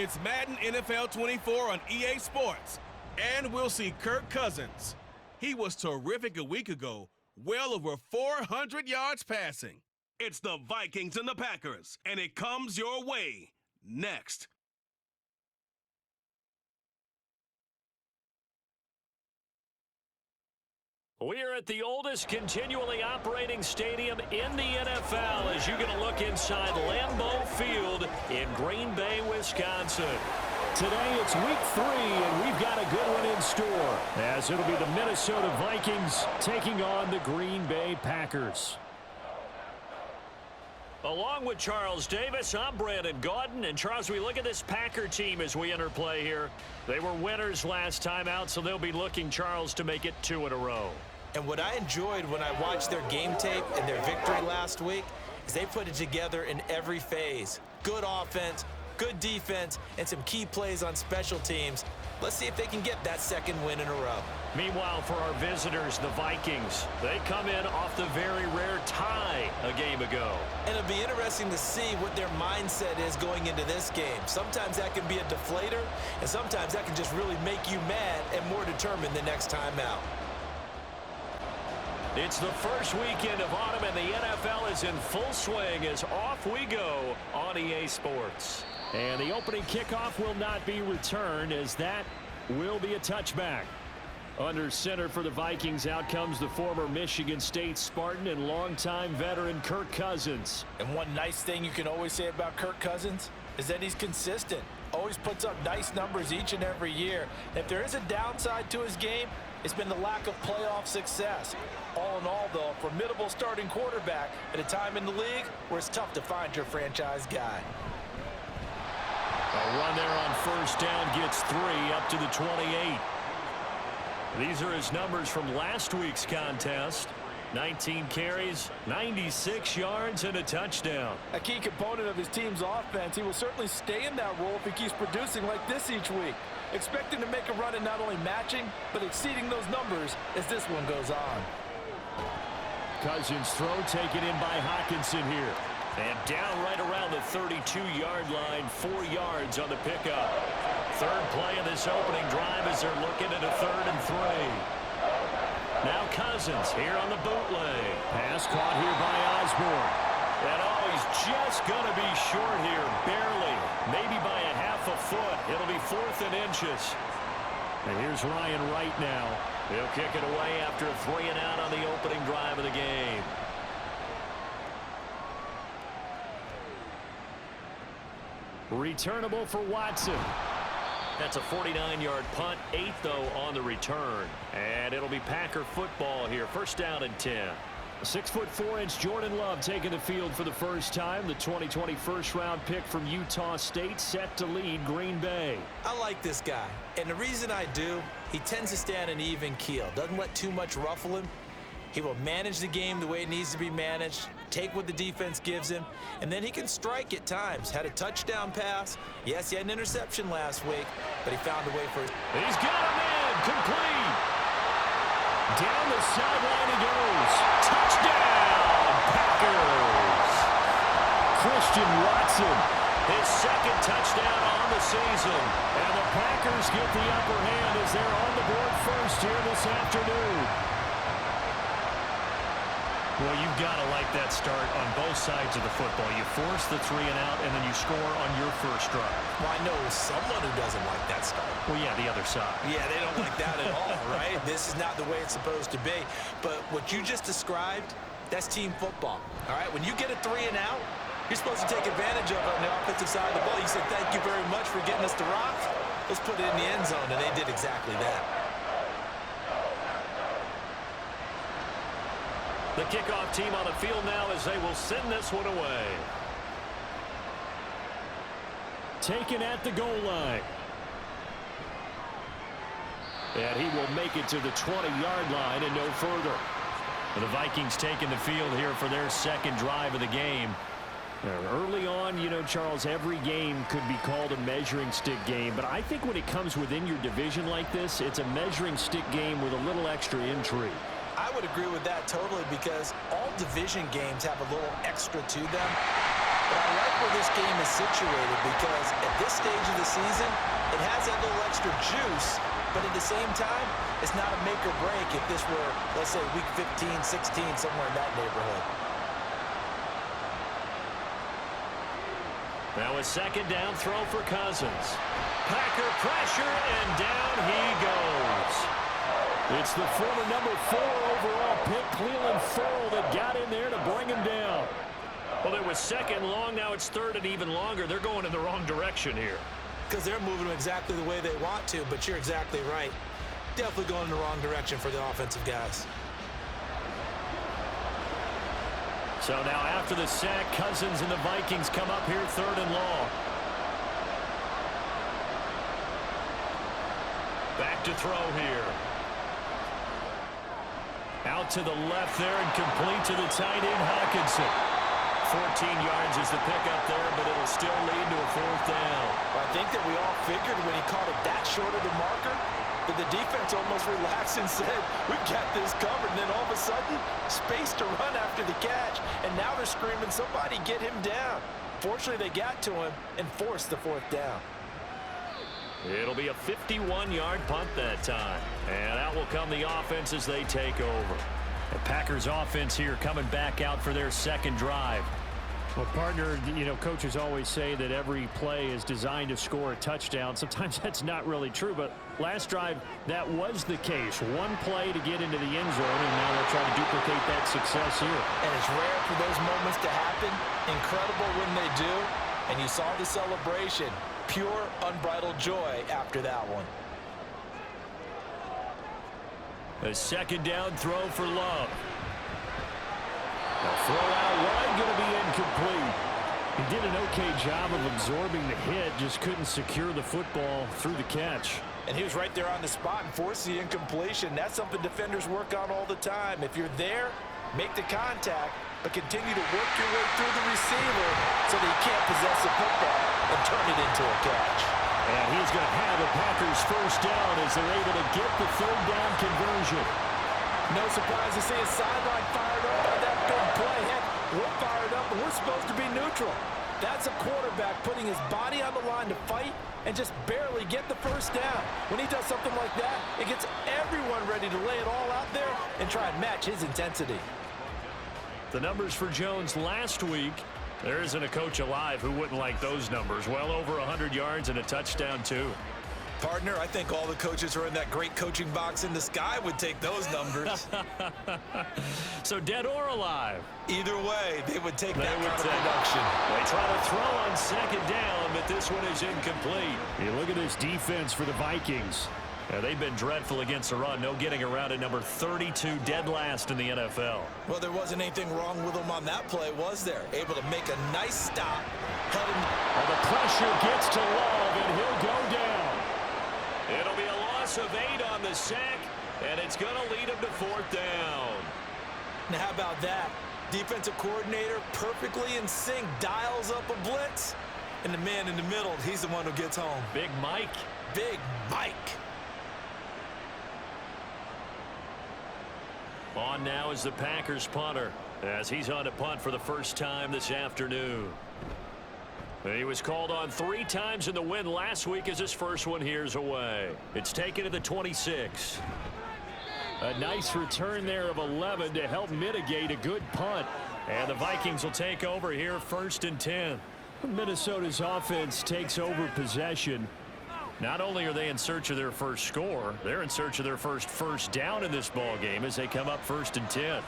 It's Madden NFL 24 on EA Sports. And we'll see Kirk Cousins. He was terrific a week ago, well over 400 yards passing. It's the Vikings and the Packers, and it comes your way next. We're at the oldest continually operating stadium in the NFL as you get a look inside Lambeau Field in Green Bay, Wisconsin. Today it's week 3, and we've got a good one in store, as it'll be the Minnesota Vikings taking on the Green Bay Packers. Along with Charles Davis, I'm Brandon Gaudin. And Charles, we look at this Packer team as we enter play here. They were winners last time out, so they'll be looking, Charles, to make it 2 in a row. And what I enjoyed when I watched their game tape and their victory last week is they put it together in every phase. Good offense, good defense, and some key plays on special teams. Let's see if they can get that second win in a row. Meanwhile, for our visitors, the Vikings, they come in off the very rare tie a game ago. And it'll be interesting to see what their mindset is going into this game. Sometimes that can be a deflator, and sometimes that can just really make you mad and more determined the next time out. It's the first weekend of autumn, and the NFL is in full swing as off we go on EA Sports. And the opening kickoff will not be returned, as that will be a touchback. Under center for the Vikings, out comes the former Michigan State Spartan and longtime veteran Kirk Cousins. And one nice thing you can always say about Kirk Cousins is that he's consistent. Always puts up nice numbers each and every year. If there is a downside to his game, it's been the lack of playoff success. All in all, though, a formidable starting quarterback at a time in the league where it's tough to find your franchise guy. A run there on first down gets 3 up to the 28. These are his numbers from last week's contest. 19 carries, 96 yards, and a touchdown. A key component of his team's offense. He will certainly stay in that role if he keeps producing like this each week. Expect him to make a run in not only matching, but exceeding those numbers as this one goes on. Cousins' throw taken in by Hockenson here. And down right around the 32-yard line, 4 yards on the pickup. Third play of this opening drive as they're looking at a 3rd and 3. Now Cousins here on the bootleg. Pass caught here by Osborne. And he's just going to be short here, barely. Maybe by a half a foot. It'll be 4th and inches. And here's Ryan Wright now. He'll kick it away after a 3 and out on the opening drive of the game. Returnable for Watson. That's a 49-yard punt, 8 though on the return. And it'll be Packer football here, 1st down and 10. 6'4" Jordan Love taking the field for the first time. The 2020 first-round pick from Utah State set to lead Green Bay. I like this guy, and the reason I do, he tends to stay on an even keel. Doesn't let too much ruffle him. He will manage the game the way it needs to be managed, take what the defense gives him, and then he can strike at times. Had a touchdown pass. Yes, he had an interception last week, but he found a way for it. He's got him in. Complete. Down the sideline he goes. Touchdown, Packers. Christian Watson, his 2nd touchdown on the season. And the Packers get the upper hand as they're on the board first here this afternoon. Well, you've got to like that start on both sides of the football. You force the 3 and out, and then you score on your first drive. Well, I know someone who doesn't like that start. Well, yeah, the other side. Yeah, they don't like that at all, right? This is not the way it's supposed to be. But what you just described, that's team football, all right? When you get a 3 and out, you're supposed to take advantage of it on the offensive side of the ball. You said, thank you very much for getting us the rock. Let's put it in the end zone, and they did exactly that. The kickoff team on the field now as they will send this one away. Taken at the goal line. And he will make it to the 20-yard line and no further. And the Vikings taking the field here for their 2nd drive of the game. Early on, you know, Charles, every game could be called a measuring stick game. But I think when it comes within your division like this, it's a measuring stick game with a little extra intrigue. I would agree with that totally because all division games have a little extra to them. But I like where this game is situated because at this stage of the season, it has that little extra juice, but at the same time, it's not a make or break if this were, let's say, week 15, 16, somewhere in that neighborhood. Now a second down throw for Cousins. Packer pressure, and down he goes. It's the former number 4 overall pick, Cleveland Ferrell, that got in there to bring him down. Well, it was second long. Now it's third and even longer. They're going in the wrong direction here. Because they're moving them exactly the way they want to, but you're exactly right. Definitely going in the wrong direction for the offensive guys. So now after the sack, Cousins and the Vikings come up here third and long. Back to throw here. Out to the left there and complete to the tight end, Hawkinson. 14 yards is the pickup there, but it'll still lead to a fourth down. Well, I think that we all figured when he caught it that short of the marker that the defense almost relaxed and said, we've got this covered. And then all of a sudden, space to run after the catch. And now they're screaming, somebody get him down. Fortunately, they got to him and forced the fourth down. It'll be a 51-yard punt that time. And out will come the offense as they take over. The Packers offense here coming back out for their second drive. Well, partner, you know, coaches always say that every play is designed to score a touchdown. Sometimes that's not really true, but last drive, that was the case. One play to get into the end zone, and now they'll try to duplicate that success here. And it's rare for those moments to happen. Incredible when they do. And you saw the celebration. Pure, unbridled joy after that one. A second down throw for Love. The throw out wide, going to be incomplete. He did an okay job of absorbing the hit, just couldn't secure the football through the catch. And he was right there on the spot and forced the incompletion. That's something defenders work on all the time. If you're there, make the contact, but continue to work your way through the receiver so that you can't possess the football and turn it into a catch. And he's going to have the Packers first down as they're able to get the third down conversion. No surprise to see a sideline fired up by that big play. Heck, we're fired up, and we're supposed to be neutral. That's a quarterback putting his body on the line to fight and just barely get the first down. When he does something like that, it gets everyone ready to lay it all out there and try and match his intensity. The numbers for Jones last week, there isn't a coach alive who wouldn't like those numbers. Well over 100 yards and a touchdown, too. Partner, I think all the coaches who are in that great coaching box in the sky would take those numbers. So dead or alive? Either way, they would take that kind of production. They try to throw on second down, but this one is incomplete. You look at this defense for the Vikings. Yeah, they've been dreadful against the run. No getting around at number 32, dead last in the NFL. Well, there wasn't anything wrong with them on that play, was there? Able to make a nice stop. Held him. Well, the pressure gets to Love, and he'll go down. It'll be a loss of 8 on the sack, and it's going to lead him to fourth down. Now, how about that? Defensive coordinator perfectly in sync, dials up a blitz, and the man in the middle, he's the one who gets home. Big Mike. Big Mike. On now is the Packers punter, as he's on to punt for the first time this afternoon. He was called on 3 times in the win last week as his first one here's away. It's taken to the 26. A nice return there of 11 to help mitigate a good punt. And the Vikings will take over here first and 10. Minnesota's offense takes over possession. Not only are they in search of their first score, they're in search of their first down in this ball game as they come up first and 10.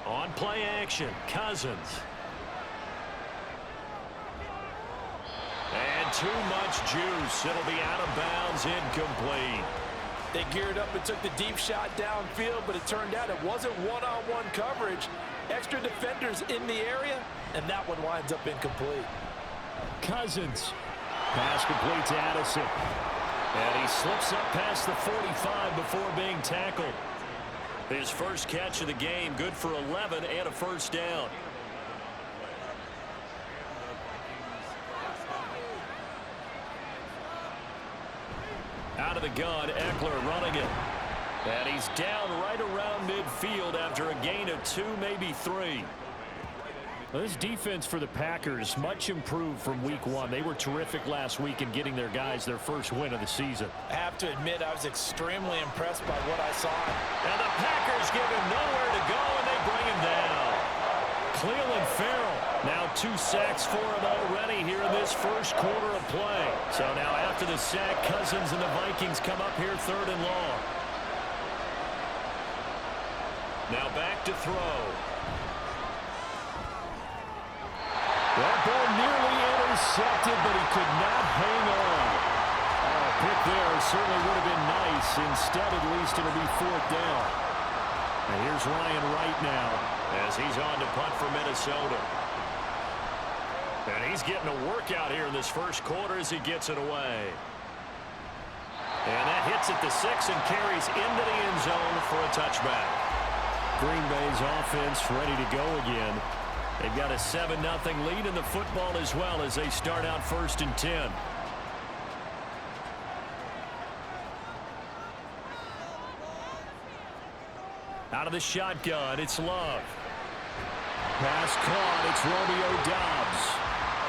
On play action, Cousins. And too much juice. It'll be out of bounds, incomplete. They geared up and took the deep shot downfield, but it turned out it wasn't one-on-one coverage. Extra defenders in the area, and that one winds up incomplete. Cousins. Pass complete to Addison. And he slips up past the 45 before being tackled. His first catch of the game, good for 11 and a first down. Out of the gun, Eckler running it. And he's down right around midfield after a gain of 2, maybe 3. Well, this defense for the Packers, much improved from week one. They were terrific last week in getting their guys their first win of the season. I have to admit, I was extremely impressed by what I saw. And the Packers give him nowhere to go, and they bring him down. Cleveland Farrell, now 2 sacks for him already here in this first quarter of play. So now after the sack, Cousins and the Vikings come up here 3rd and long. Now back to throw. That ball nearly intercepted, but he could not hang on. Oh, pick there certainly would have been nice. Instead, at least, it'll be 4th down. And here's Ryan Wright now, As he's on to punt for Minnesota. And he's getting a workout here in this first quarter as he gets it away. And that hits at the 6 and carries into the end zone for a touchback. Green Bay's offense ready to go again. They've got a 7-0 lead in the football as well as they start out 1st and 10. Out of the shotgun, it's Love. Pass caught, it's Romeo Doubs.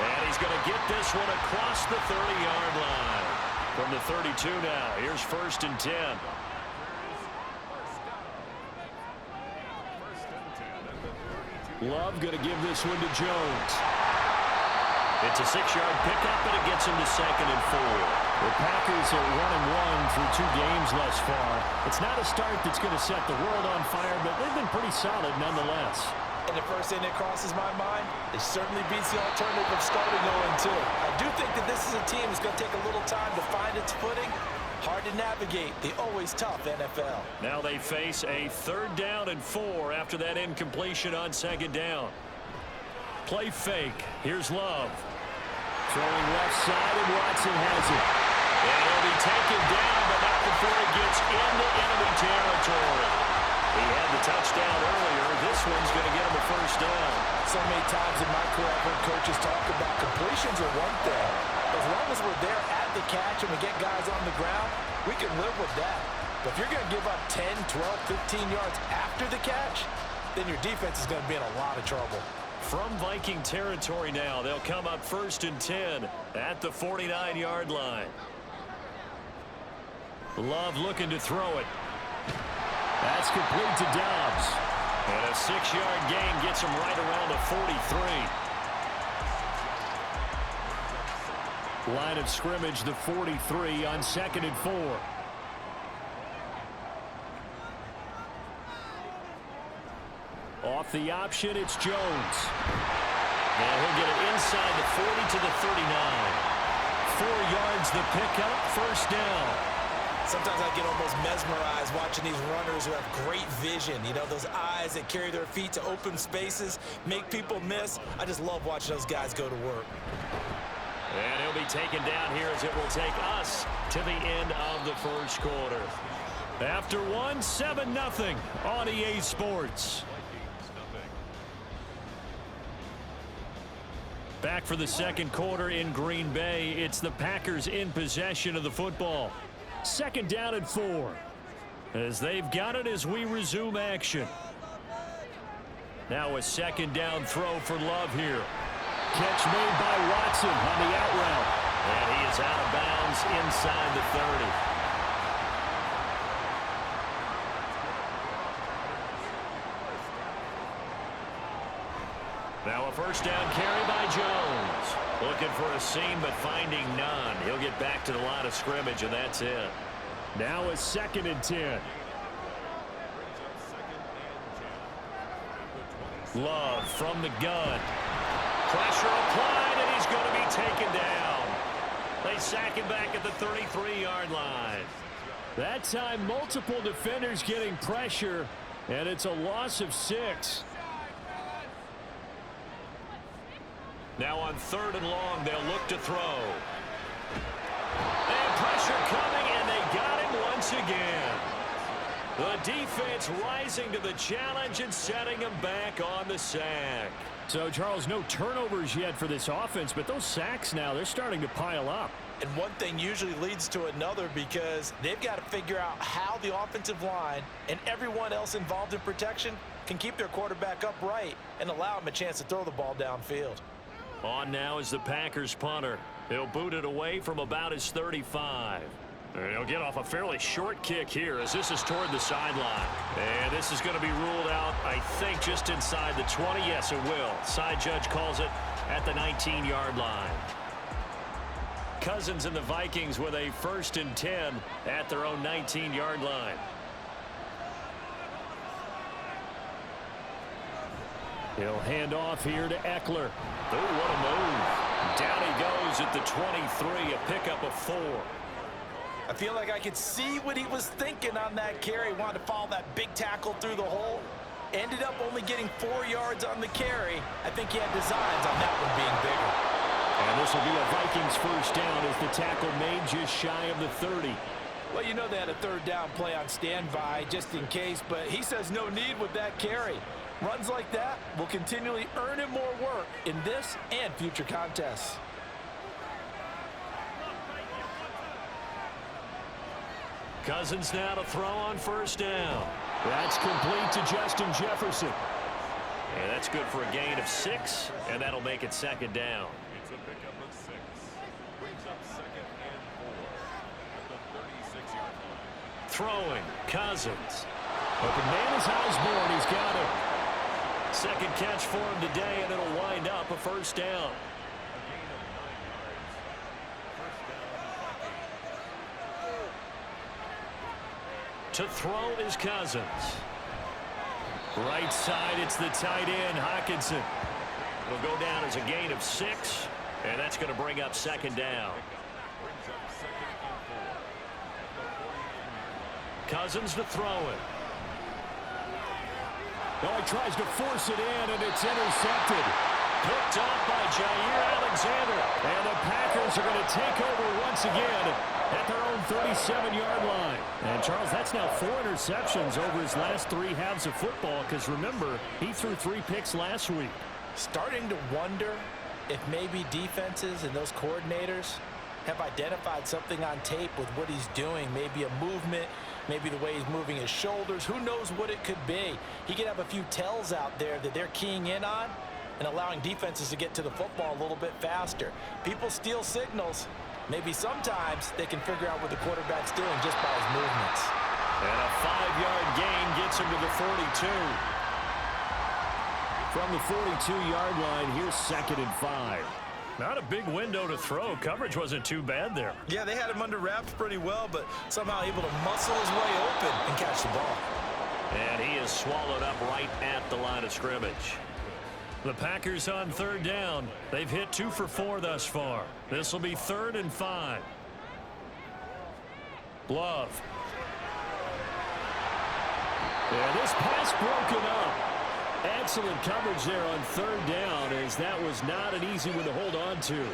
And he's going to get this one across the 30-yard line. From the 32 now, here's 1st and 10. Love going to give this one to Jones. It's a 6-yard pickup, and it gets him to 2nd and 4. The Packers are 1-1 through 2 games thus far. It's not a start that's going to set the world on fire, but they've been pretty solid nonetheless. And the first thing that crosses my mind, it certainly beats the alternative of starting 0-2. I do think that this is a team that's going to take a little time to find its footing. Hard to navigate the always tough NFL. Now they face a 3rd down and 4 after that incompletion on 2nd down. Play fake. Here's Love. Throwing left side, and Watson has it. And he'll be taken down, but not before he gets into enemy territory. He had the touchdown earlier. This one's going to get him a 1st down. So many times in my career, I've heard coaches talk about completions are one thing. As long as we're there at the catch and we get guys on the ground, we can live with that. But if you're going to give up 10, 12, 15 yards after the catch, then your defense is going to be in a lot of trouble. From Viking territory now, they'll come up 1st and 10 at the 49-yard line. Love looking to throw it. That's complete to Doubs. And a 6-yard gain gets him right around the 43. Line of scrimmage, the 43 on 2nd and 4. Off the option, it's Jones. And he'll get it inside the 40 to the 39. 4 yards the pickup, 1st down. Sometimes I get almost mesmerized watching these runners who have great vision. You know, those eyes that carry their feet to open spaces, make people miss. I just love watching those guys go to work. And he'll be taken down here as it will take us to the end of the first quarter. After one, 7-0 on EA Sports. Back for the second quarter in Green Bay. It's the Packers in possession of the football. 2nd down and 4. As they've got it as we resume action. Now a 2nd down throw for Love here. Catch made by Watson on the out route. And he is out of bounds inside the 30. Now a 1st down carry by Jones. Looking for a seam but finding none. He'll get back to the line of scrimmage and that's it. Now a 2nd and 10. Love from the gun. Pressure applied, and he's going to be taken down. They sack him back at the 33-yard line. That time, multiple defenders getting pressure, and it's a loss of 6. Now on 3rd and long, they'll look to throw. And pressure coming, and they got him once again. The defense rising to the challenge and setting him back on the sack. So, Charles, no turnovers yet for this offense, but those sacks now, they're starting to pile up. And one thing usually leads to another because they've got to figure out how the offensive line and everyone else involved in protection can keep their quarterback upright and allow him a chance to throw the ball downfield. On now is the Packers punter. He'll boot it away from about his 35. And he'll get off a fairly short kick here as this is toward the sideline. And this is going to be ruled out, I think, just inside the 20. Yes, it will. Side judge calls it at the 19-yard line. Cousins and the Vikings with a 1st and 10 at their own 19-yard line. He'll hand off here to Eckler. Oh, what a move. Down he goes at the 23, a pickup of 4. I feel like I could see what he was thinking on that carry. Wanted to follow that big tackle through the hole. Ended up only getting 4 yards on the carry. I think he had designs on that one being bigger. And this will be a Vikings 1st down as the tackle made just shy of the 30. Well, you know they had a 3rd down play on standby just in case, but he says no need with that carry. Runs like that will continually earn him more work in this and future contests. Cousins now to throw on 1st down. That's complete to Justin Jefferson. And that's good for a gain of 6, and that'll make it 2nd down. It's a pickup of 6. Brings up 2nd and 4 at the 36-yard line. Throwing, Cousins. Open man is Osborne. He's got it. 2nd catch for him today, and it'll wind up a 1st down. A gain of 9 yards. 1st down, Vikings. To throw is Cousins. Right side, it's the tight end, Hockenson. It'll go down as a gain of 6, and that's going to bring up 2nd down. Brings up 2nd and 4 at the 48-yard line. Cousins to throw it. Oh, he tries to force it in, and it's intercepted. Picked up by Jair Alexander. And the Packers are going to take over once again at their own 37-yard line. And, Charles, that's now 4 interceptions over his last 3 halves of football because, remember, he threw 3 picks last week. Starting to wonder if maybe defenses and those coordinators have identified something on tape with what he's doing, maybe a movement, maybe the way he's moving his shoulders. Who knows what it could be? He could have a few tells out there that they're keying in on and allowing defenses to get to the football a little bit faster. People steal signals. Maybe sometimes they can figure out what the quarterback's doing just by his movements. And a 5-yard gain gets him to the 42. From the 42-yard line, here's 2nd and 5. Not a big window to throw. Coverage wasn't too bad there. Yeah, they had him under wraps pretty well, but somehow able to muscle his way open and catch the ball. And he is swallowed up right at the line of scrimmage. The Packers on 3rd down. They've hit 2 for 4 thus far. This will be 3rd and 5. Love. And this pass broken up. Excellent coverage there on 3rd down, as that was not an easy one to hold on to.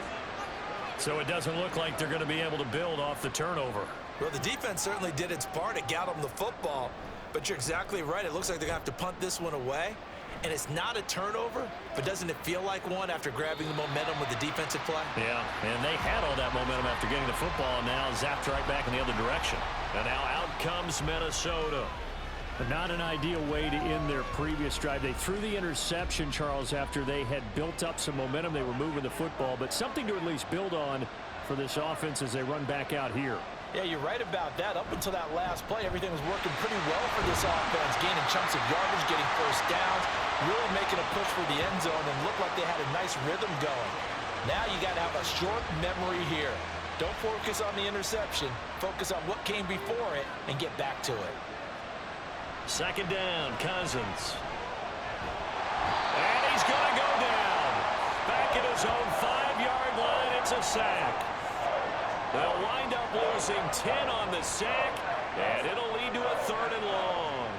So it doesn't look like they're going to be able to build off the turnover. Well, the defense certainly did its part. It got them the football. But you're exactly right. It looks like they're going to have to punt this one away. And it's not a turnover, but doesn't it feel like one after grabbing the momentum with the defensive play? Yeah, and they had all that momentum after getting the football, and now zapped right back in the other direction. And now out comes Minnesota. But not an ideal way to end their previous drive. They threw the interception, Charles, after they had built up some momentum. They were moving the football, but something to at least build on for this offense as they run back out here. Yeah, you're right about that. Up until that last play, everything was working pretty well for this offense, gaining chunks of yardage, getting 1st downs, really making a push for the end zone, and looked like they had a nice rhythm going. Now you got to have a short memory here. Don't focus on the interception. Focus on what came before it and get back to it. 2nd down, Cousins. And he's going to go down. Back at his own 5-yard line, it's a sack. They'll wind up losing 10 on the sack, and it'll lead to a 3rd and long.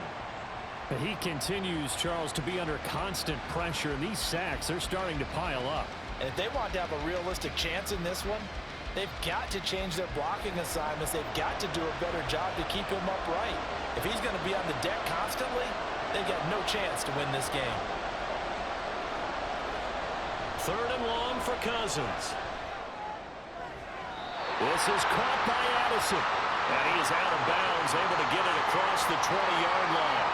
He continues, Charles, to be under constant pressure, and these sacks, they're starting to pile up. And if they want to have a realistic chance in this one, they've got to change their blocking assignments. They've got to do a better job to keep him upright. If he's going to be on the deck constantly, they've got no chance to win this game. 3rd and long for Cousins. This is caught by Addison. And he is out of bounds, able to get it across the 20-yard line.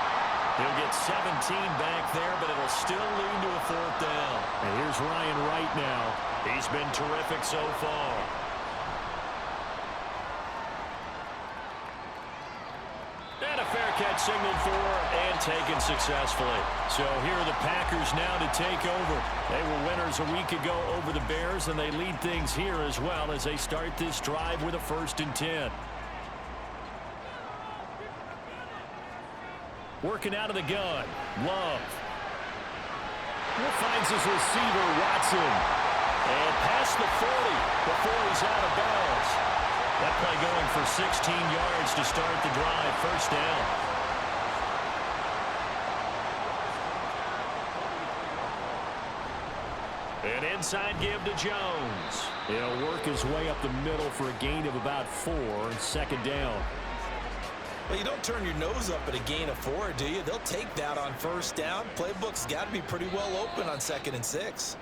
He'll get 17 back there, but it'll still lead to a 4th down. And here's Ryan Wright now. He's been terrific so far. And a fair catch signaled for and taken successfully. So here are the Packers now to take over. They were winners a week ago over the Bears, and they lead things here as well as they start this drive with a 1st and 10. Working out of the gun. Love. Finds his receiver, Watson. And past the 40 before he's out of bounds. That play going for 16 yards to start the drive. 1st down. An inside give to Jones. He'll work his way up the middle for a gain of about 4. 2nd down. Well, you don't turn your nose up at a gain of 4, do you? They'll take that on 1st down. Playbook's got to be pretty well open on 2nd and 6.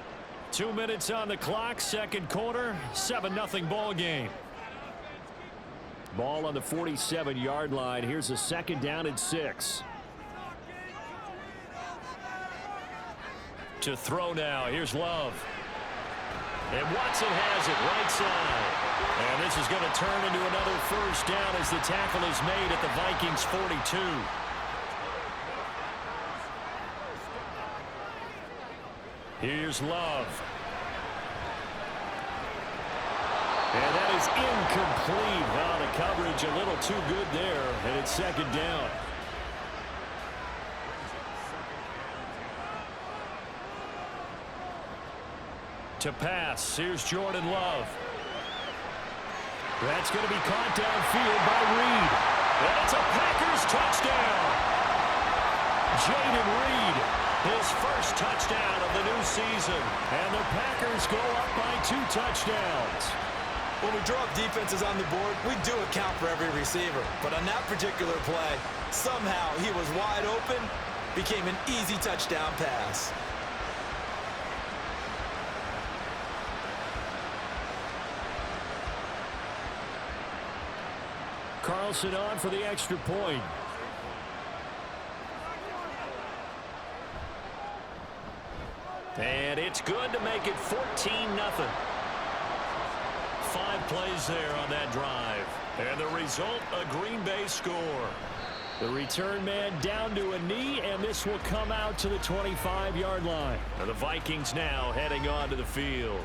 2 minutes on the clock, 2nd quarter, 7-0 ball game. Ball on the 47-yard line. Here's a 2nd down and 6. To throw now. Here's Love. And Watson has it right side. And this is going to turn into another 1st down as the tackle is made at the Vikings 42. Here's Love. And that is incomplete. Now the coverage a little too good there, and it's 2nd down. To pass, here's Jordan Love. That's going to be caught downfield by Reed. And it's a Packers touchdown. Jaden Reed, his 1st touchdown of the new season. And the Packers go up by 2 touchdowns. When we draw up defenses on the board, we do account for every receiver. But on that particular play, somehow he was wide open, became an easy touchdown pass. Carlson on for the extra point. And it's good to make it 14-0. 5 plays there on that drive. And the result, a Green Bay score. The return man down to a knee, and this will come out to the 25-yard line. And the Vikings now heading onto the field.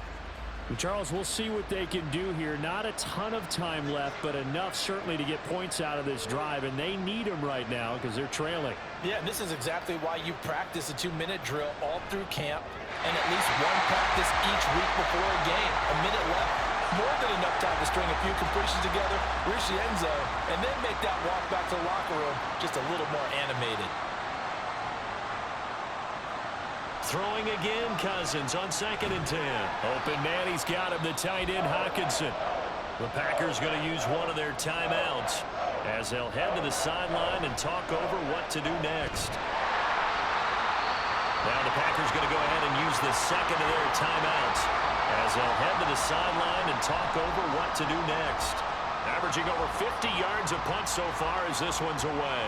Charles, we'll see what they can do here. Not a ton of time left, but enough certainly to get points out of this drive, and they need them right now because they're trailing. Yeah, and this is exactly why you practice a 2-minute drill all through camp and at least 1 practice each week before a game. A minute left, more than enough time to string a few completions together, reach the end zone, and then make that walk back to the locker room just a little more animated. Throwing again, Cousins on 2nd and 10. Open man, he's got him, the tight end, Hockenson. The Packers going to use one of their timeouts as they'll head to the sideline and talk over what to do next. Now the Packers going to go ahead and use the 2nd of their timeouts as they'll head to the sideline and talk over what to do next. Averaging over 50 yards a punt so far as this one's away.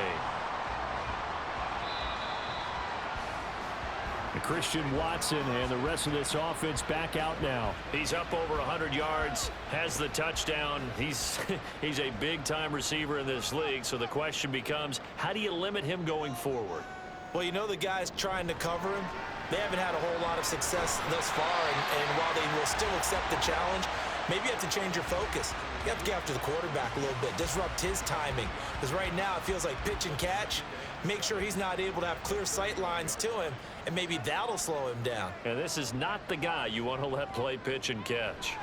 Christian Watson and the rest of this offense back out now. He's up over 100 yards, has the touchdown. He's a big-time receiver in this league, so the question becomes, how do you limit him going forward? Well, you know the guys trying to cover him, they haven't had a whole lot of success thus far, and while they will still accept the challenge, maybe you have to change your focus. You have to get after the quarterback a little bit, disrupt his timing, because right now it feels like pitch and catch. Make sure he's not able to have clear sight lines to him, and maybe that'll slow him down. And this is not the guy you want to let play pitch and catch.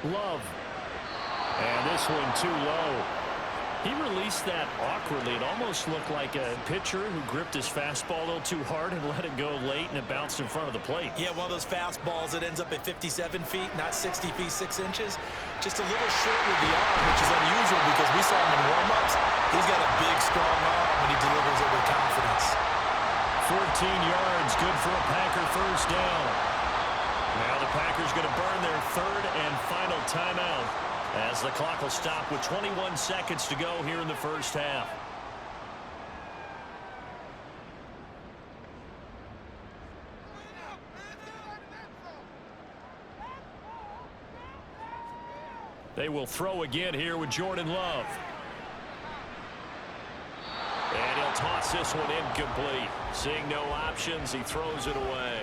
Love. And this one too low. He released that awkwardly. It almost looked like a pitcher who gripped his fastball a little too hard and let it go late, and it bounced in front of the plate. Yeah, one of those fastballs that ends up at 57 feet, not 60 feet, 6 inches. Just a little short with the arm, which is unusual because we saw him in warm-ups. He's got a big, strong arm when he delivers it with confidence. 14 yards, good for a Packer 1st down. Now the Packers going to burn their 3rd and final timeout as the clock will stop with 21 seconds to go here in the 1st half. They will throw again here with Jordan Love. And he'll toss this one incomplete. Seeing no options, he throws it away.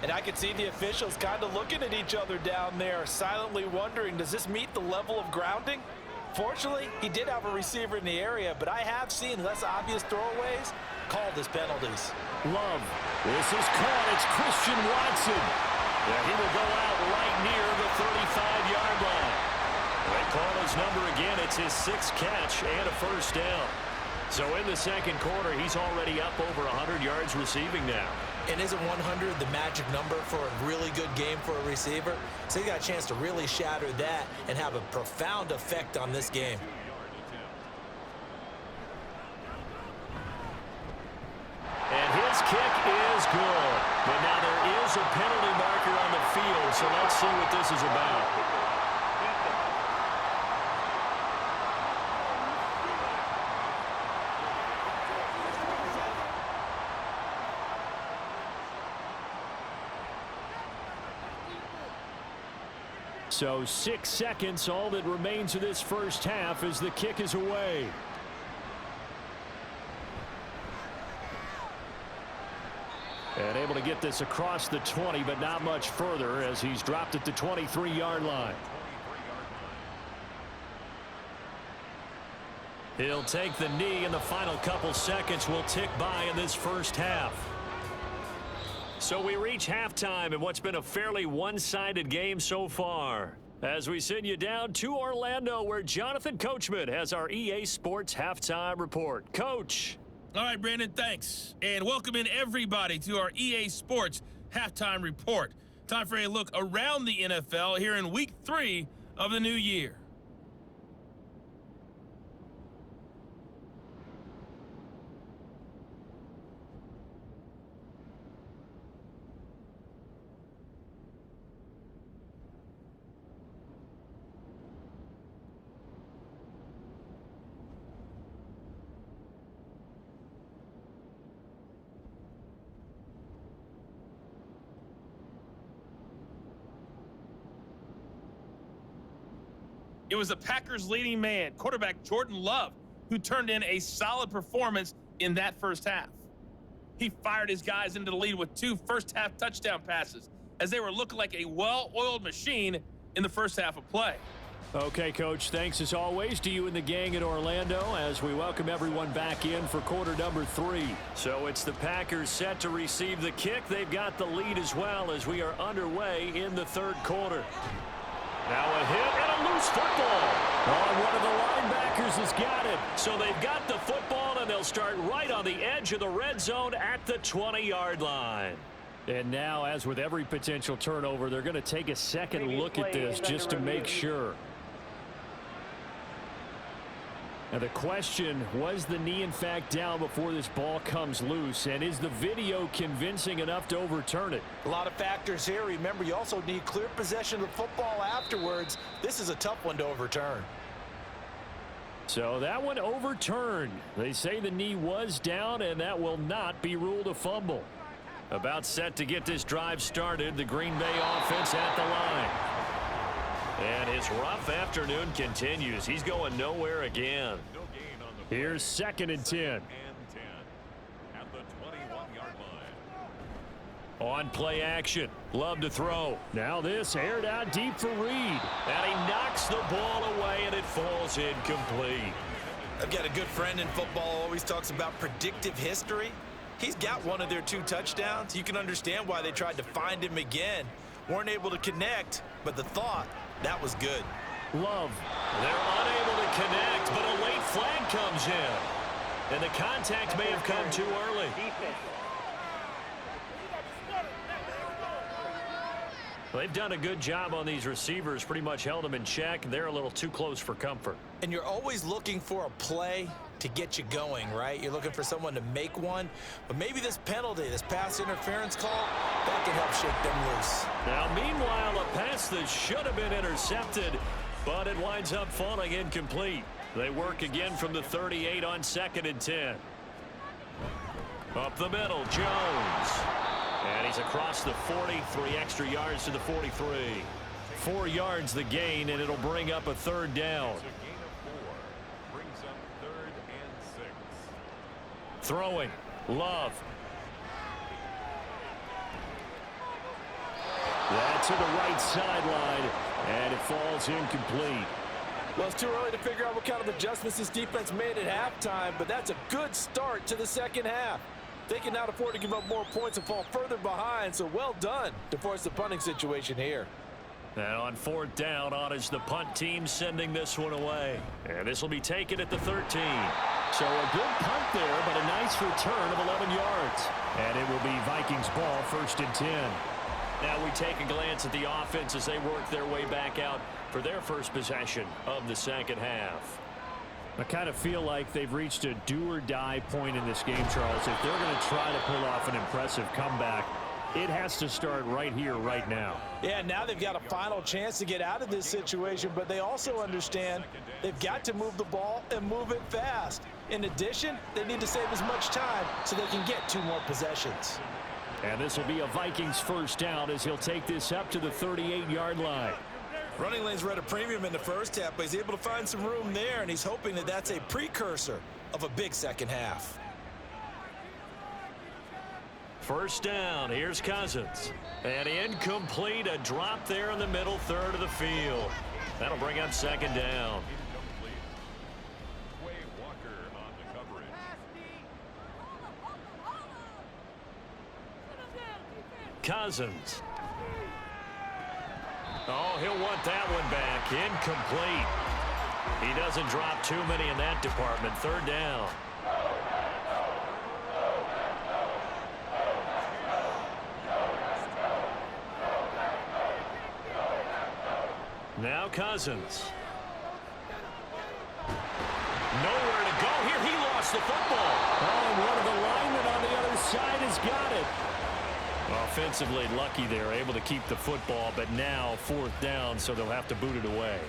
And I can see the officials kind of looking at each other down there, silently wondering, does this meet the level of grounding? Fortunately, he did have a receiver in the area, but I have seen less obvious throwaways called as penalties. Love. This is caught. It's Christian Watson. Yeah, he will go out right near the 35-yard line. They call his number again. It's his 6th catch and a first down. So in the second quarter, he's already up over 100 yards receiving now. And isn't 100 the magic number for a really good game for a receiver? So he got a chance to really shatter that and have a profound effect on this game. And his kick is good. But now there is a penalty marker on the field, so let's see what this is about. So 6 seconds, all that remains of this first half as the kick is away. And able to get this across the 20, but not much further as he's dropped at the 23-yard line. He'll take the knee, and the final couple seconds will tick by in this first half. So we reach halftime in what's been a fairly one-sided game so far. As we send you down to Orlando, where Jonathan Coachman has our EA Sports Halftime Report. Coach. All right, Brandon, thanks. And welcome in everybody to our EA Sports Halftime Report. Time for a look around the NFL here in Week 3 of the new year. It was the Packers' leading man, quarterback Jordan Love, who turned in a solid performance in that first half. He fired his guys into the lead with 2 first-half touchdown passes as they were looking like a well-oiled machine in the first half of play. Okay, Coach, thanks as always to you and the gang in Orlando as we welcome everyone back in for quarter number 3. So it's the Packers set to receive the kick. They've got the lead as well as we are underway in the third quarter. Now a hit and a loose football. Oh, one of the linebackers has got it. So they've got the football, and they'll start right on the edge of the red zone at the 20-yard line. And now, as with every potential turnover, they're going to take a second look at this just to make sure. Now the question, was the knee in fact down before this ball comes loose, and is the video convincing enough to overturn it? A lot of factors here. Remember, you also need clear possession of the football afterwards. This is a tough one to overturn. So that one overturned. They say the knee was down, and that will not be ruled a fumble. About set to get this drive started, the Green Bay offense at the line. And his rough afternoon continues. He's going nowhere again. Here's 2nd and 10. At the 21-yard line. On play action. Love to throw. Now this aired out deep for Reed. And he knocks the ball away, and it falls incomplete. I've got a good friend in football, always talks about predictive history. He's got one of their 2 touchdowns. You can understand why they tried to find him again. Weren't able to connect, but the thought, that was good. Love. They're unable to connect, but a late flag comes in. And the contact may have come too early. They've done a good job on these receivers, pretty much held them in check. They're a little too close for comfort. And you're always looking for a play to get you going, right? You're looking for someone to make one. But maybe this penalty, this pass interference call, that can help shake them loose. Now, meanwhile, a pass that should have been intercepted, but it winds up falling incomplete. They work again from the 38 on 2nd and 10. Up the middle, Jones. And he's across the 40, 3 extra yards to the 43. 4 yards the gain, and it'll bring up a 3rd down. It's a gain of 4. Brings up 3rd and 6. Throwing. Love. That's to the right sideline, and it falls incomplete. Well, it's too early to figure out what kind of adjustments this defense made at halftime, but that's a good start to the second half. They can now afford to give up more points and fall further behind, so well done to force the punting situation here. And on 4th down, on is the punt team sending this one away. And this will be taken at the 13. So a good punt there, but a nice return of 11 yards. And it will be Vikings ball, 1st and 10. Now we take a glance at the offense as they work their way back out for their first possession of the second half. I kind of feel like they've reached a do-or-die point in this game, Charles. If they're going to try to pull off an impressive comeback, it has to start right here, right now. Yeah, now they've got a final chance to get out of this situation, but they also understand they've got to move the ball and move it fast. In addition, they need to save as much time so they can get 2 more possessions. And this will be a Vikings 1st down as he'll take this up to the 38-yard line. Running lanes were at a premium in the first half, but he's able to find some room there, and he's hoping that that's a precursor of a big second half. 1st down, here's Cousins. And incomplete, a drop there in the middle 3rd of the field. That'll bring up 2nd down. Incomplete. Quay Walker on the coverage. Cousins. Oh, he'll want that one back. Incomplete. He doesn't drop too many in that department. 3rd down. Now Cousins. Nowhere to go here. He lost the football. Oh, and one of the linemen on the other side has got it. Offensively lucky there, able to keep the football, but now 4th down, so they'll have to boot it away.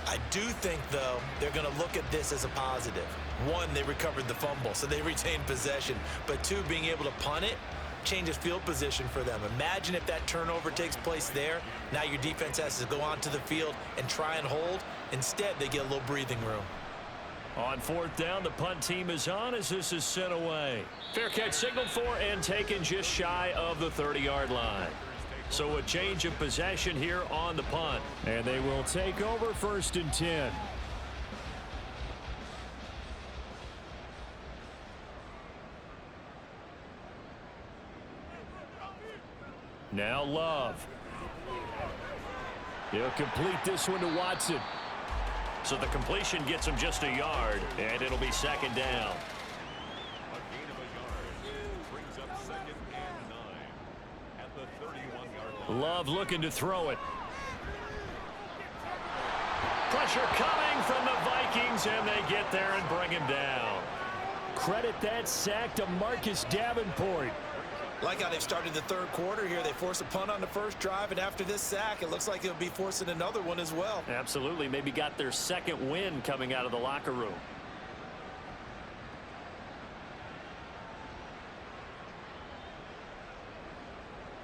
I do think, though, they're going to look at this as a positive. 1, they recovered the fumble, so they retained possession. But 2, being able to punt it changes field position for them. Imagine if that turnover takes place there. Now your defense has to go onto the field and try and hold. Instead, they get a little breathing room. On 4th down, the punt team is on as this is sent away. Fair catch signaled for and taken just shy of the 30-yard line. So a change of possession here on the punt. And they will take over 1st and 10. Now Love. He'll complete this one to Watson. So the completion gets him just a yard, and it'll be 2nd down. A gain of a yard. Brings up 2nd and 9 at the 31-yard line. Love looking to throw it. Pressure coming from the Vikings, and they get there and bring him down. Credit that sack to Marcus Davenport. Like how they've started the 3rd quarter here. They force a punt on the first drive, and after this sack, it looks like they'll be forcing another one as well. Absolutely. Maybe got their 2nd win coming out of the locker room.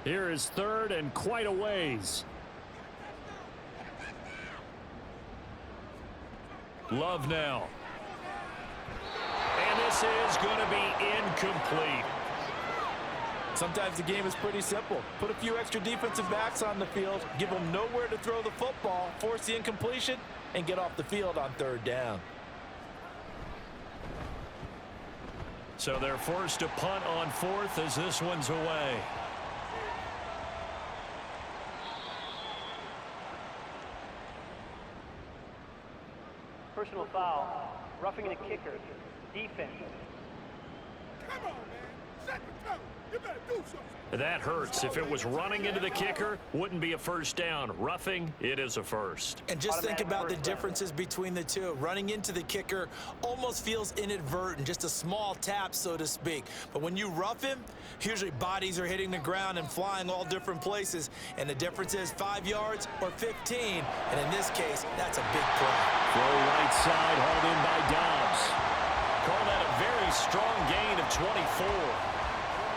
Here is 3rd and quite a ways. Love now. And this is going to be incomplete. Sometimes the game is pretty simple. Put a few extra defensive backs on the field, give them nowhere to throw the football, force the incompletion, and get off the field on 3rd down. So they're forced to punt on 4th as this one's away. Personal foul, roughing the kicker, defense. Come on, man. Second toe. You better do something. That hurts. If it was running into the kicker, wouldn't be a 1st down. Roughing, it is a 1st. And just think Automatic about the 1st down. differences between the 2. Running into the kicker almost feels inadvertent, just a small tap, so to speak. But when you rough him, usually bodies are hitting the ground and flying all different places. And the difference is 5 yards or 15. And in this case, that's a big play. Throw right side, hauled in by Dobbs. Call that a very strong gain of 24.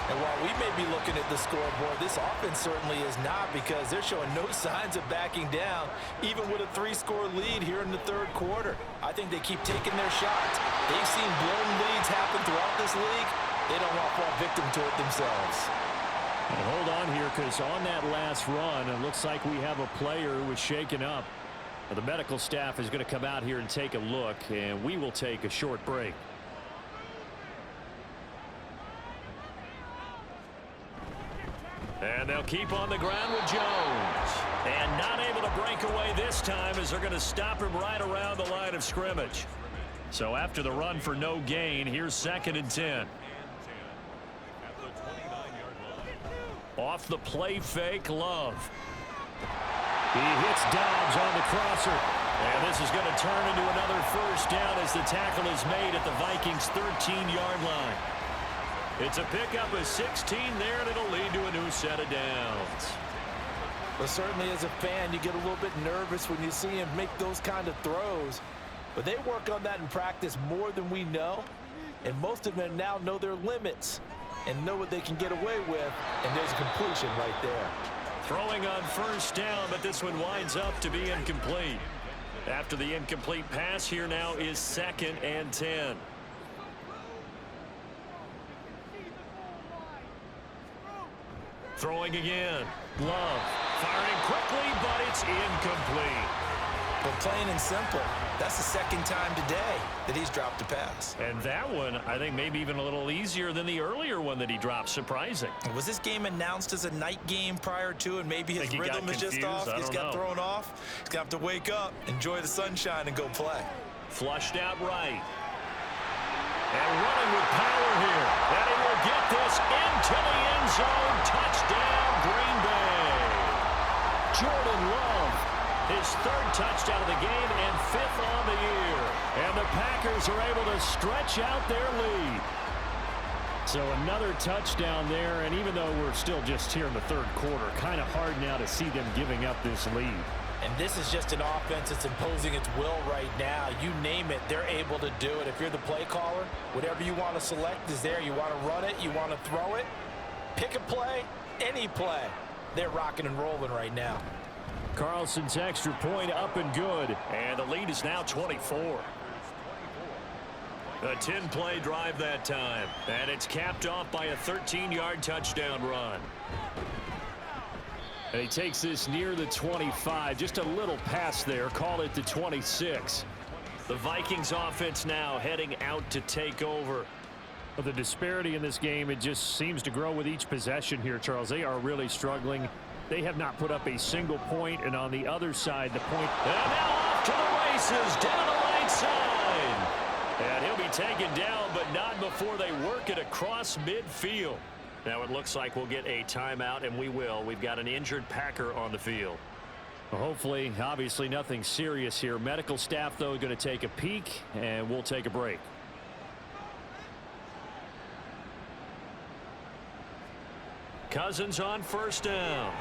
And while we may be looking at the scoreboard, this offense certainly is not, because they're showing no signs of backing down, even with a 3-score lead here in the third quarter. I think they keep taking their shots. They've seen blown leads happen throughout this league. They don't want to fall victim to it themselves. And hold on here, because on that last run, it looks like we have a player who was shaken up. The medical staff is going to come out here and take a look, and we will take a short break. And they'll keep on the ground with Jones. And not able to break away this time, as they're going to stop him right around the line of scrimmage. So after the run for no gain, here's 2nd and 10. Off the play fake, Love. He hits Dobbs on the crosser. And this is going to turn into another first down as the tackle is made at the Vikings' 13-yard line. It's a pickup of 16 there, and it'll lead to a new set of downs. Well, certainly as a fan, you get a little bit nervous when you see him make those kind of throws. But they work on that in practice more than we know. And most of them now know their limits and know what they can get away with. And there's a completion right there. Throwing on first down, but this one winds up to be incomplete. After the incomplete pass, here now is 2nd and 10. Throwing again. Love firing quickly, but it's incomplete. But plain and simple, that's the second time today that he's dropped a pass. And that one, I think, maybe even a little easier than the earlier one that he dropped. Surprising. Was this game announced as a night game prior to, and maybe his rhythm is just off? He's got thrown off. He's going to have to wake up, enjoy the sunshine, and go play. Flushed out right. And running with power here. And he will get this into the end zone. Touchdown, Green Bay. Jordan Love, his 3rd touchdown of the game and 5th on the year. And the Packers are able to stretch out their lead. So another touchdown there, and even though we're still just here in the third quarter, kind of hard now to see them giving up this lead. And this is just an offense that's imposing its will right now. You name it, they're able to do it. If you're the play caller, whatever you want to select is there. You want to run it, you want to throw it, pick a play, any play. They're rocking and rolling right now. Carlson's extra point up and good. And the lead is now 24. A 10-play drive that time. And it's capped off by a 13-yard touchdown run. And he takes this near the 25. Just a little pass there. Call it the 26. The Vikings offense now heading out to take over. But the disparity in this game, it just seems to grow with each possession here, Charles. They are really struggling. They have not put up a single point, and on the other side, the point. And now off to the races, down the right side. And he'll be taken down, but not before they work it across midfield. Now it looks like we'll get a timeout, and we will. We've got an injured Packer on the field. Well, hopefully, obviously nothing serious here. Medical staff, though, going to take a peek, and we'll take a break. Cousins on first down.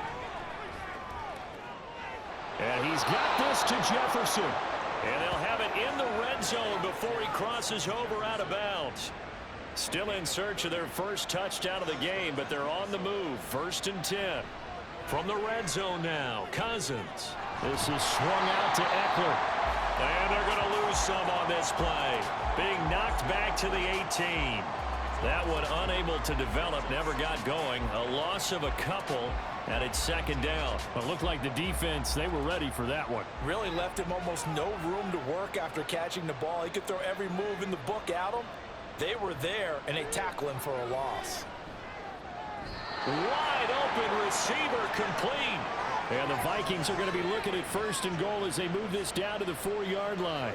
And he's got this to Jefferson. And they'll have it in the red zone before he crosses over out of bounds. Still in search of their first touchdown of the game, but they're on the move. 1st and 10. From the red zone now, Cousins. This is swung out to Eckler. And they're going to lose some on this play. Being knocked back to the 18. That one unable to develop, never got going. A loss of a couple, and it's 2nd down. It looked like the defense, they were ready for that one. Really left him almost no room to work after catching the ball. He could throw every move in the book at him. They were there, and they tackle him for a loss. Wide open receiver complete. And the Vikings are going to be looking at 1st and goal as they move this down to the 4-yard line.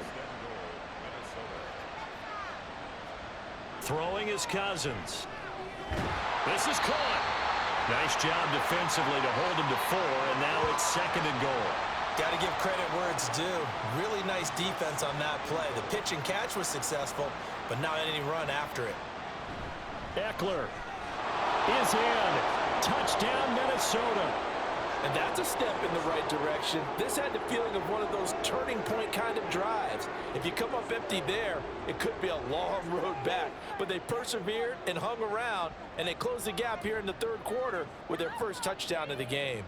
Throwing is Cousins. This is caught. Nice job defensively to hold him to 4, and now it's 2nd and goal. Got to give credit where it's due. Really nice defense on that play. The pitch and catch was successful, but not any run after it. Eckler is in. Touchdown, Minnesota. And that's a step in the right direction. This had the feeling of one of those turning point kind of drives. If you come up empty there, it could be a long road back. But they persevered and hung around, and they closed the gap here in the third quarter with their first touchdown of the game.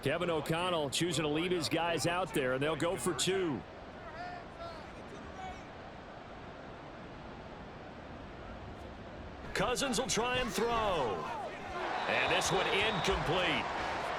Kevin O'Connell choosing to leave his guys out there, and they'll go for 2. Cousins will try and throw. And this one incomplete.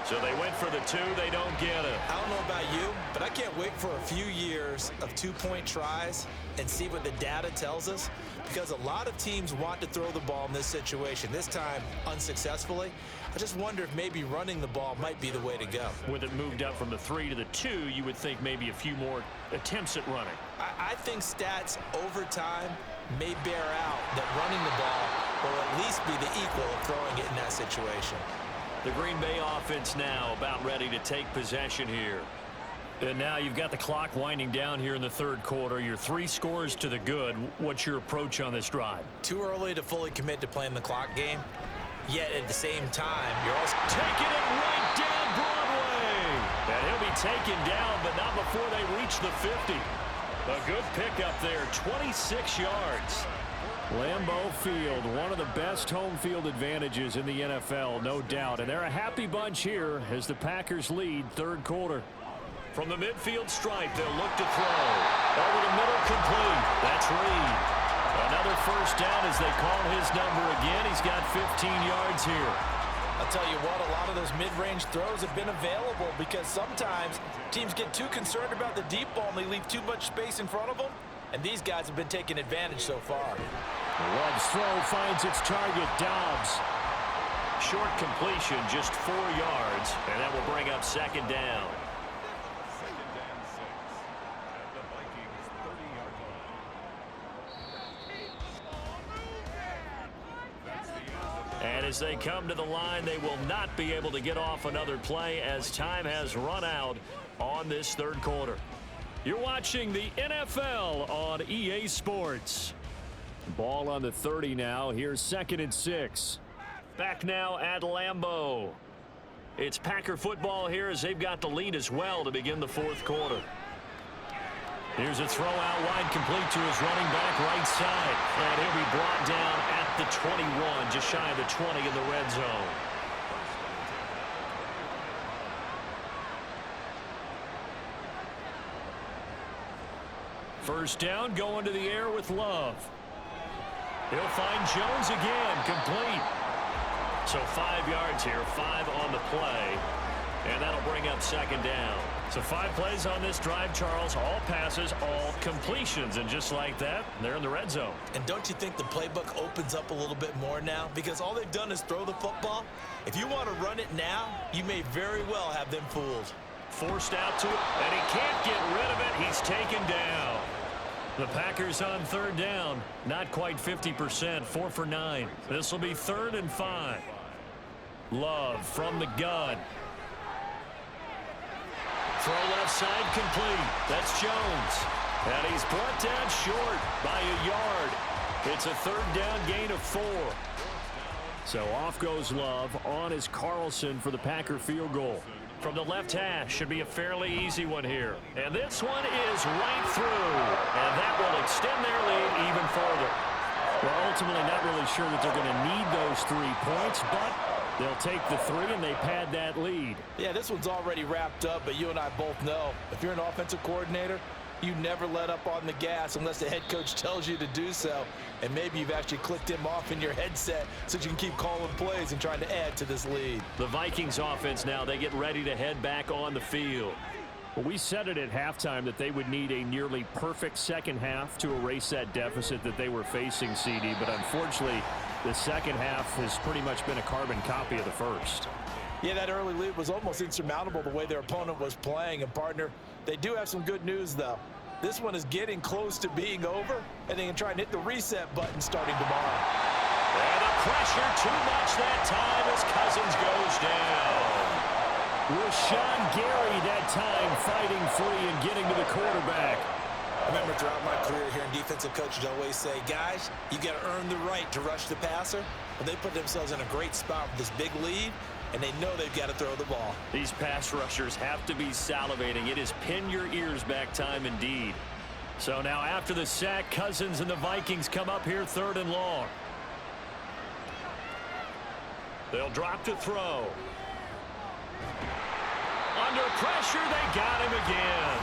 So they went for the 2. They don't get it. I don't know about you, but I can't wait for a few years of 2-point tries and see what the data tells us, because a lot of teams want to throw the ball in this situation, this time unsuccessfully. I just wonder if maybe running the ball might be the way to go. With it moved up from the 3 to the 2, you would think maybe a few more attempts at running. I think stats over time may bear out that running the ball will at least be the equal of throwing it in that situation. The Green Bay offense now about ready to take possession here. And now you've got the clock winding down here in the third quarter. You're 3 scores to the good. What's your approach on this drive? Too early to fully commit to playing the clock game. Yet at the same time, you're also taking it right down Broadway. And he'll be taken down, but not before they reach the 50. A good pickup there, 26 yards. Lambeau Field, one of the best home field advantages in the NFL, no doubt. And they're a happy bunch here as the Packers lead third quarter. From the midfield stripe, they'll look to throw. Over the middle, complete. That's Reed. Another first down as they call his number again. He's got 15 yards here. I'll tell you what, a lot of those mid-range throws have been available because sometimes teams get too concerned about the deep ball and they leave too much space in front of them. And these guys have been taking advantage so far. Love's throw finds its target, Dobbs. Short completion, just 4 yards, and that will bring up second down. Second and 6 at the Vikings 30-yard line. That's the end. And as they come to the line, they will not be able to get off another play as time has run out on this third quarter. You're watching the NFL on EA Sports. Ball on the 30 now. Here's 2nd and 6. Back now at Lambeau. It's Packer football here as they've got the lead as well to begin the fourth quarter. Here's a throw out wide, complete to his running back right side. And he'll be brought down at the 21, just shy of the 20 in the red zone. First down, going to the air with Love. He'll find Jones again, complete. So 5 yards here, 5 on the play. And that'll bring up second down. So 5 plays on this drive, Charles. All passes, all completions. And just like that, they're in the red zone. And don't you think the playbook opens up a little bit more now? Because all they've done is throw the football. If you want to run it now, you may very well have them fooled. Forced out to it, and he can't get rid of it. He's taken down. The Packers on third down, not quite 50%, 4 for 9. This will be 3rd and 5. Love from the gun. Throw left side, complete. That's Jones. And he's brought down short by a yard. It's a 3rd down gain of 4. So off goes Love. On is Carlson for the Packer field goal. From the left hash, should be a fairly easy one here. And this one is right through. And that will extend their lead even further. Well, ultimately not really sure that they're going to need those 3 points, but they'll take the 3 and they pad that lead. Yeah, this one's already wrapped up, but you and I both know if you're an offensive coordinator, you never let up on the gas unless the head coach tells you to do so. And maybe you've actually clicked him off in your headset so you can keep calling plays and trying to add to this lead. The Vikings offense now, they get ready to head back on the field. Well, we said it at halftime that they would need a nearly perfect second half to erase that deficit that they were facing, CD. But unfortunately, the second half has pretty much been a carbon copy of the first. Yeah, that early lead was almost insurmountable the way their opponent was playing. And, partner, they do have some good news, though. This one is getting close to being over, and they can try and hit the reset button starting tomorrow. And the pressure too much that time as Cousins goes down. Rashawn Gary that time fighting free and getting to the quarterback. remember throughout my career here in defensive coaches always say, guys, you got to earn the right to rush the passer. But they put themselves in a great spot with this big lead, and they know they've got to throw the ball. These pass rushers have to be salivating. It is pin your ears back time indeed. So now after the sack, Cousins and the Vikings come up here 3rd and long. They'll drop to throw. Under pressure, they got him again.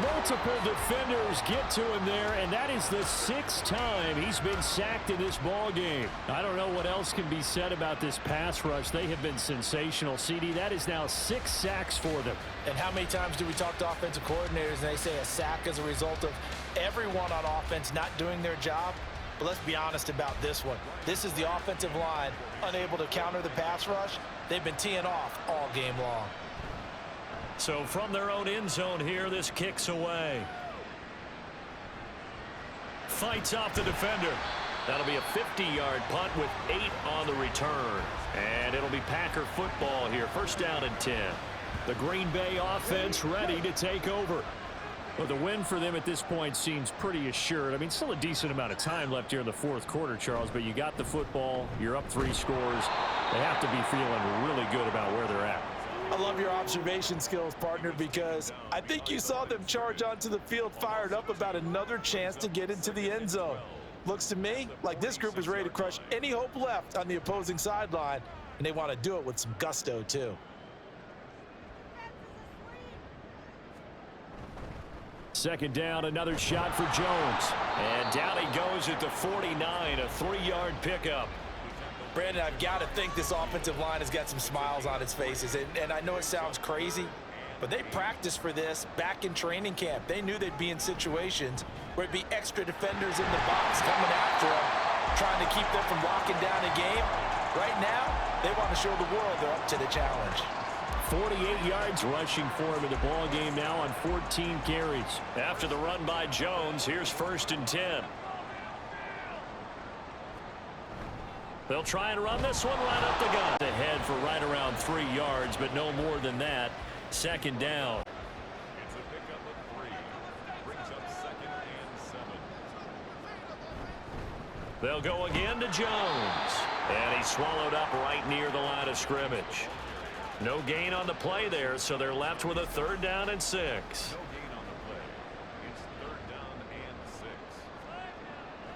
Multiple defenders get to him there, and that is the 6th time he's been sacked in this ball game. I don't know what else can be said about this pass rush. They have been sensational. CD, that is now 6 sacks for them. And how many times do we talk to offensive coordinators and they say a sack is a result of everyone on offense not doing their job? But let's be honest about this one. This is the offensive line unable to counter the pass rush. They've been teeing off all game long. So from their own end zone here, this kicks away. Fights off the defender. That'll be a 50-yard punt with 8 on the return. And it'll be Packer football here. 1st down and 10. The Green Bay offense ready to take over. Well, the win for them at this point seems pretty assured. I mean, still a decent amount of time left here in the 4th quarter, Charles, but you got the football. You're up 3 scores. They have to be feeling really good about where they're at. I love your observation skills, partner, because I think you saw them charge onto the field fired up about another chance to get into the end zone. Looks to me like this group is ready to crush any hope left on the opposing sideline, and they want to do it with some gusto, too. Second down, another shot for Jones. And down he goes at the 49, a 3-yard pickup. Brandon, I've got to think this offensive line has got some smiles on its faces. And I know it sounds crazy, but they practiced for this back in training camp. They knew they'd be in situations where it'd be extra defenders in the box coming after them, trying to keep them from locking down a game. Right now, they want to show the world they're up to the challenge. 48 yards rushing for him in the ball game now on 14 carries. After the run by Jones, here's 1st and 10. They'll try and run this one right up the gut. Ahead for right around 3 yards, but no more than that. 2nd down. It's a pickup of 3. Brings up 2nd and 7. They'll go again to Jones. And he's swallowed up right near the line of scrimmage. No gain on the play there, so they're left with a 3rd down and 6. No gain on the play. It's 3rd down and 6.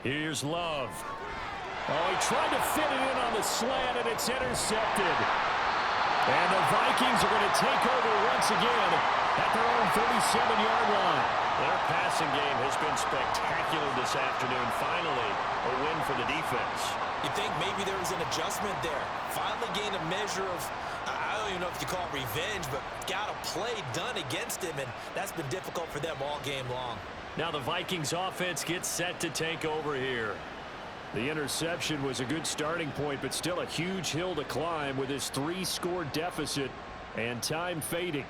Here's Love. Oh, he tried to fit it in on the slant, and it's intercepted. And the Vikings are going to take over once again at their own 37-yard line. Their passing game has been spectacular this afternoon. Finally, a win for the defense. You think maybe there was an adjustment there. Finally gained a measure of, I don't even know if you call it revenge, but got a play done against him, and that's been difficult for them all game long. Now the Vikings offense gets set to take over here. The interception was a good starting point, but still a huge hill to climb with his 3-score deficit and time fading.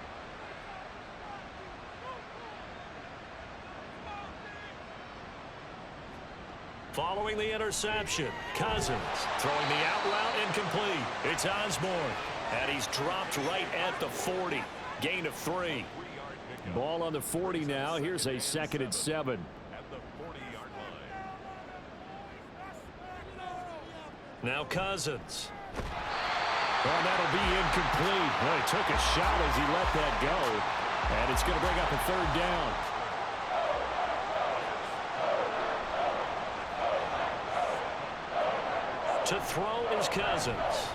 Following the interception, Cousins throwing the out route incomplete. It's Osborne, and he's dropped right at the 40. Gain of 3. Ball on the 40 now. Here's a 2nd and 7. At the 40-yard line. Now Cousins. Oh, that'll be incomplete. Well, he took a shot as he let that go. And it's going to bring up a 3rd down. To throw is Cousins.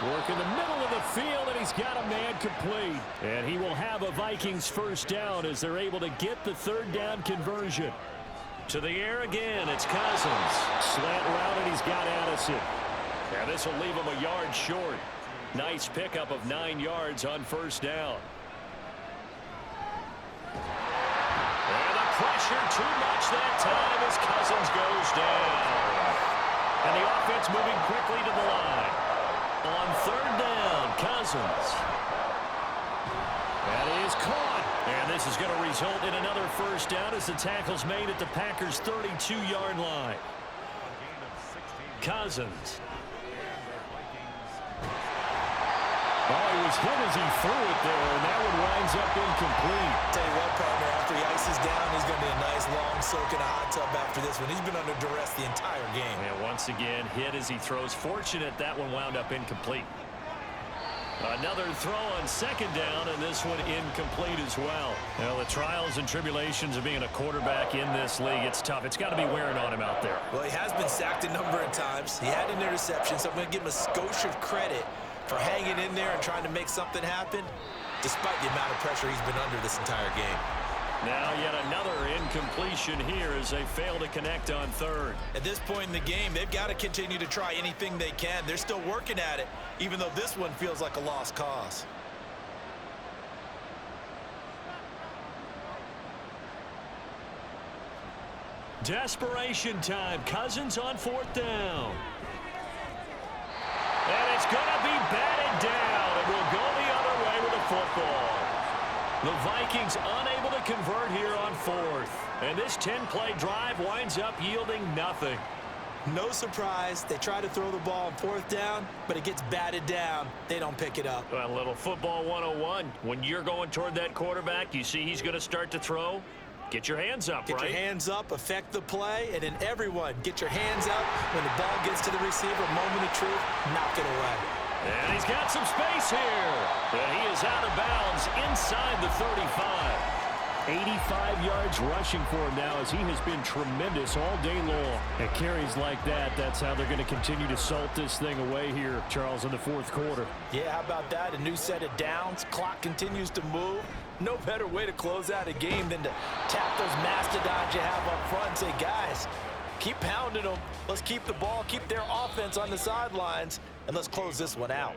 Work in the middle of the field, and he's got a man complete. And he will have a Vikings 1st down as they're able to get the 3rd down conversion. To the air again, it's Cousins. Slant route, and he's got Addison. And this will leave him a yard short. Nice pickup of 9 yards on 1st down. And the pressure too much that time as Cousins goes down. And the offense moving quickly to the line. On 3rd down, Cousins. That is caught. And this is going to result in another 1st down as the tackle's made at the Packers' 32-yard line. Cousins. Oh, he was hit as he threw it there, and that one winds up incomplete. Tell you what, partner, after he ices down, he's going to be a nice long soak in a hot tub after this one. He's been under duress the entire game. And once again, hit as he throws. Fortunate that one wound up incomplete. Another throw on second down, and this one incomplete as well. Well, the trials and tribulations of being a quarterback in this league, it's tough. It's got to be wearing on him out there. Well, he has been sacked a number of times. He had an interception, so I'm going to give him a skosh of credit for hanging in there and trying to make something happen, despite the amount of pressure he's been under this entire game. Now yet another incompletion here as they fail to connect on third. At this point in the game, they've got to continue to try anything they can. They're still working at it, even though this one feels like a lost cause. Desperation time. Cousins on fourth down. And it's going to be batted down. It will go the other way with the football. The Vikings unable to convert here on fourth. And this 10-play drive winds up yielding nothing. No surprise. They try to throw the ball on fourth down, but it gets batted down. They don't pick it up. Well, a little football 101. When you're going toward that quarterback, you see he's going to start to throw. Get your hands up, Get right? your hands up, affect the play, and then everyone get your hands up. When the ball gets to the receiver, moment of truth, knock it away. And he's got some space here. And he is out of bounds inside the 35. 85 yards rushing for him now as he has been tremendous all day long. At carries like that, that's how they're going to continue to salt this thing away here, Charles, in the fourth quarter. Yeah, how about that? A new set of downs. Clock continues to move. No better way to close out a game than to tap those mastodons you have up front and say, guys, keep pounding them. Let's keep the ball, keep their offense on the sidelines, and let's close this one out.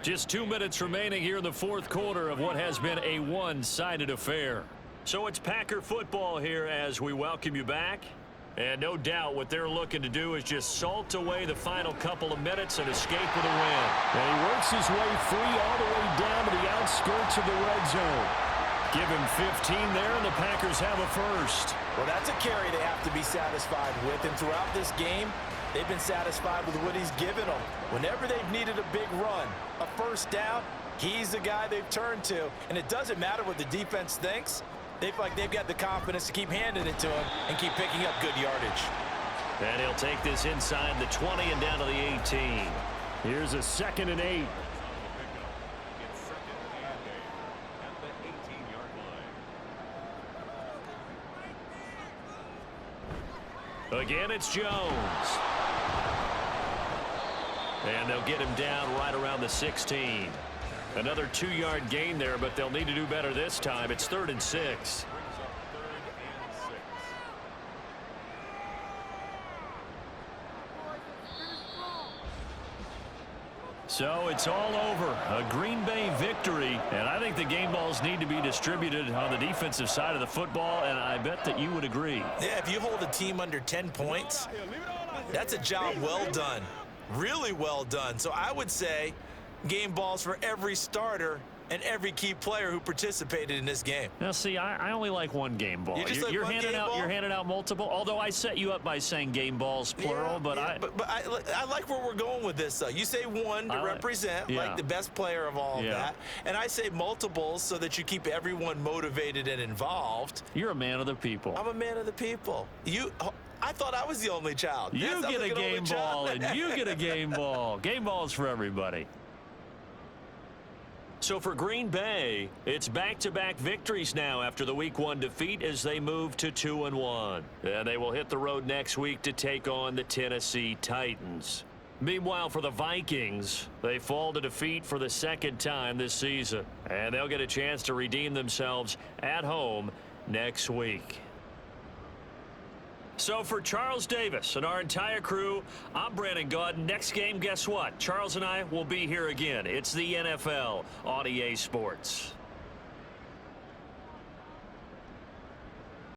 Just 2 minutes remaining here in the fourth quarter of what has been a one-sided affair. So it's Packer football here as we welcome you back. And no doubt what they're looking to do is just salt away the final couple of minutes and escape with a win. And he works his way free all the way down to the outskirts of the red zone. Give him 15 there, and the Packers have a first. Well, that's a carry they have to be satisfied with. And throughout this game, they've been satisfied with what he's given them. Whenever they've needed a big run, a first down, he's the guy they've turned to. And it doesn't matter what the defense thinks. They feel like they've got the confidence to keep handing it to him and keep picking up good yardage. And he'll take this inside the 20 and down to the 18. Here's a 2nd and 8. It's 2nd and 8 at the 18-yard line. Again, it's Jones. And they'll get him down right around the 16. Another 2-yard gain there, but they'll need to do better this time. It's 3rd and 6. Brings up 3rd and 6. So it's all over. A Green Bay victory. And I think the game balls need to be distributed on the defensive side of the football, and I bet that you would agree. Yeah, if you hold a team under 10 points, that's a job well done. Really well done. So I would say game balls for every starter and every key player who participated in this game. Now, see, I only like one game ball. You just like you're one handing game out. ball? You're handing out multiple. Although I set you up by saying game balls plural, but I like where we're going with this. Though you say one to represent like the best player of all of that, and I say multiples so that you keep everyone motivated and involved. You're a man of the people. I'm a man of the people. I thought I was the only child. You get a game ball, and you get a game ball. Game balls for everybody. So for Green Bay, it's back-to-back victories now after the Week 1 defeat as they move to 2-1. And they will hit the road next week to take on the Tennessee Titans. Meanwhile, for the Vikings, they fall to defeat for the 2nd time this season. And they'll get a chance to redeem themselves at home next week. So for Charles Davis and our entire crew, I'm Brandon Gaudin. Next game, guess what? Charles and I will be here again. It's the NFL on EA Sports.